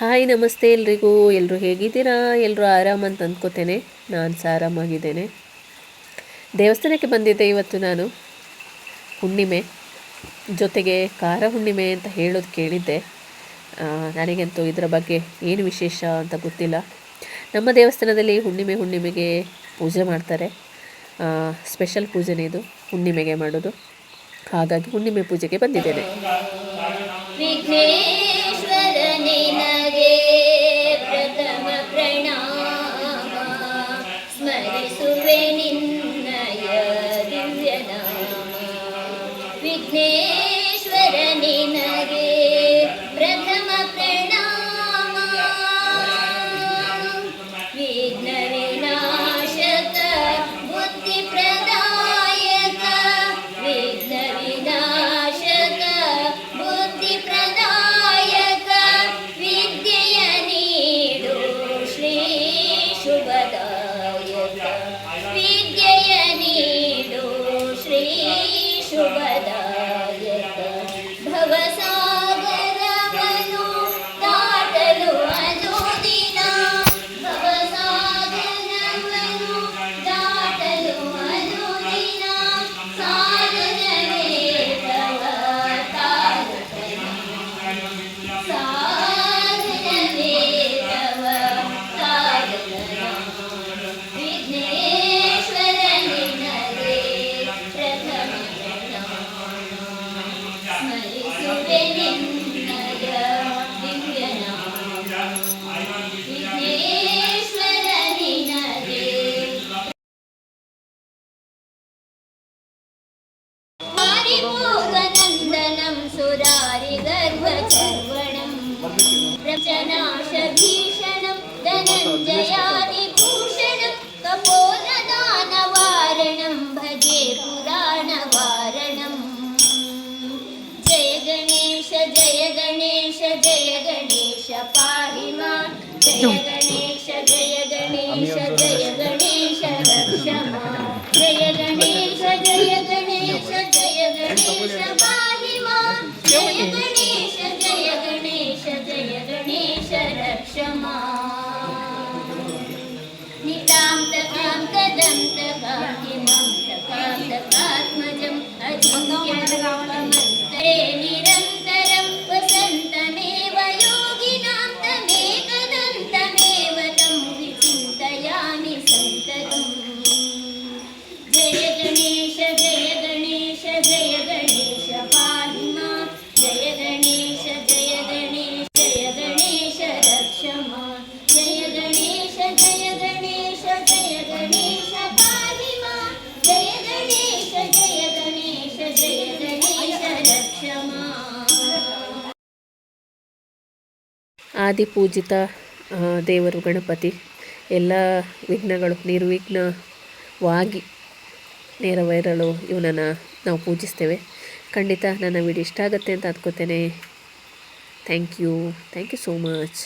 Hi ನಮಸ್ತೆ ಎಲ್ರಿಗೂ. ಎಲ್ಲರೂ ಹೇಗಿದ್ದೀರಾ? ಎಲ್ಲರೂ ಆರಾಮಂತ ಅಂದ್ಕೋತೇನೆ. ನಾನು ಸಹ ಆರಾಮಾಗಿದ್ದೇನೆ. ದೇವಸ್ಥಾನಕ್ಕೆ ಬಂದಿದ್ದೆ ಇವತ್ತು ನಾನು. ಹುಣ್ಣಿಮೆ ಜೊತೆಗೆ ಕಾರ ಹುಣ್ಣಿಮೆ ಅಂತ ಹೇಳೋದು ಕೇಳಿದ್ದೆ. ನನಗಂತೂ ಇದರ ಬಗ್ಗೆ ಏನು ವಿಶೇಷ ಅಂತ ಗೊತ್ತಿಲ್ಲ. ನಮ್ಮ ದೇವಸ್ಥಾನದಲ್ಲಿ ಹುಣ್ಣಿಮೆಗೆ ಪೂಜೆ ಮಾಡ್ತಾರೆ. ಸ್ಪೆಷಲ್ ಪೂಜೆನೇ ಇದು, ಹುಣ್ಣಿಮೆಗೆ ಮಾಡೋದು. ಹಾಗಾಗಿ ಹುಣ್ಣಿಮೆ ಪೂಜೆಗೆ ಬಂದಿದ್ದೇನೆ. ಪ್ರಥಮ ಪ್ರಣಾಮ ಸ್ಮರಿಸುವೆ ನಿನ್ನಯ ದಿವ್ಯ ನಾಮ. ವಿಘ್ನೇಶ್ವರ ನಿನಗೆ ಪ್ರಥಮ ಪ್ರಣಾಮ. ವಿಘ್ನ ವಿನಾಶಕ ಬುದ್ಧಿ ಪ್ರದಾಯಕ. ವಿಘ್ನ ವಿನಾಶಕ ಬುದ್ಧಿ ಪ್ರದಾಯಕ. ವಿದ್ಯೆಯ ನೀಡು ಶ್ರೀ ಶುಭದಾಯಕ. ವಿದ್ಯೆಯ ನೀಡು ಶ್ರೀ ಶುಭದಾಯಕ. ಭವಸಾಗರವನ್ನು ದಾಟಲು ಅನುದಿನ. ಭವಸಾಗರವನ್ನು ದಾಟಲು ಅನುದಿನ. ಸಾಧನವೇ ತವ ತಾರತಮ್ಯ. ಸಾಧನವೇ ತವ ತಾರತಮ್ಯ. ವಿಘ್ನೇಶ್ವರ ನಿನಗೆ ಪ್ರಥಮ ಪ್ರಣಾಮ. ಸ್ಮರಿಸುವೆ ನಿನ್ನಯ ದಿವ್ಯ ನಾಮ. ವಿಘ್ನೇಶ್ವರ ನಿನಗೆ ಮಾರಿಮೋಗನಂದನಂ ಸುರಾರಿಗರ್ಭಚರ್ವಣಂ. ಪ್ರಚನಾಶಭೀಷಣಂ ಧನಂಜಯಾದಿಭೂಷಣಂ. ಕಪೋಲದಾನವಾರಣಂ ಭಜೆ ಪುರಾಣವಾರಣಂ. ಜಯ ಗಣೇಶ ಜಯ ಗಣೇಶ ಜಯ ಗಣೇಶ ಪಾಹಿ ಮಾಂ. ಜಯ ಗಣೇಶ ಜಯ ಗಣೇಶ ಜಯ ಗಣೇಶ ರಕ್ಷ ಮಾಂ. ಜಯ ಗಣೇಶ ಜಯ ಗಣೇಶ ಜಯ ಗಣೇಶ ಪಾಹಿ ಮಾಂ. ಜಯ ಗಣೇಶ ಜಯ ಗಣೇಶ ಜಯ ಗಣೇಶ ರಕ್ಷ ಮಾಂ. ನಿತಾಂತಕಾಂ ಕದಂತಕಾಂ ತಕಾತ್ಮಜಂ ಅಜಿಂಕ್ಯರೂಪಮಂತರೇ ನಿರಂತರಂ ವಸಂತಮೇವ ಯೋಗಿನಾಂ ತಮೇಕದಂತಮೇವ तं ವಿಚಿಂತಯಾಮಿ ಸಂತತಂ. ಜಯ ಗಣೇಶ ಜಯ ಗಣೇಶ ಜಯ ಗಣೇಶ ಪಾಹಿ ಮಾಂ. ಜಯ ಗಣೇಶ ಜಯ ಗಣೇಶ ಜಯ ಗಣೇಶ ರಕ್ಷ ಮಾಂ. ಜಯ ಗಣೇಶ ಜಯ ಗಣೇಶ ಜಯ ಗಣೇಶ ಪಾಹಿ ಮಾಂ. ಜಯ ಗಣೇಶ ಜಯ ಗಣೇಶ ಜಯ ಗಣೇಶ ರಕ್ಷ ಮಾಂ. ಆದಿಪೂಜಿತ ದೇವರು ಗಣಪತಿ. ಎಲ್ಲ ವಿಘ್ನಗಳು ನಿರ್ವಿಘ್ನವಾಗಿ ನೆರವೇರಲು ಇವನನ್ನು ನಾವು ಪೂಜಿಸ್ತೇವೆ. ಖಂಡಿತ ನನ್ನ ವಿಡಿಯೋ ಇಷ್ಟ ಆಗುತ್ತೆ ಅಂತ ಅಂದ್ಕೋತೇನೆ. Thank you so much.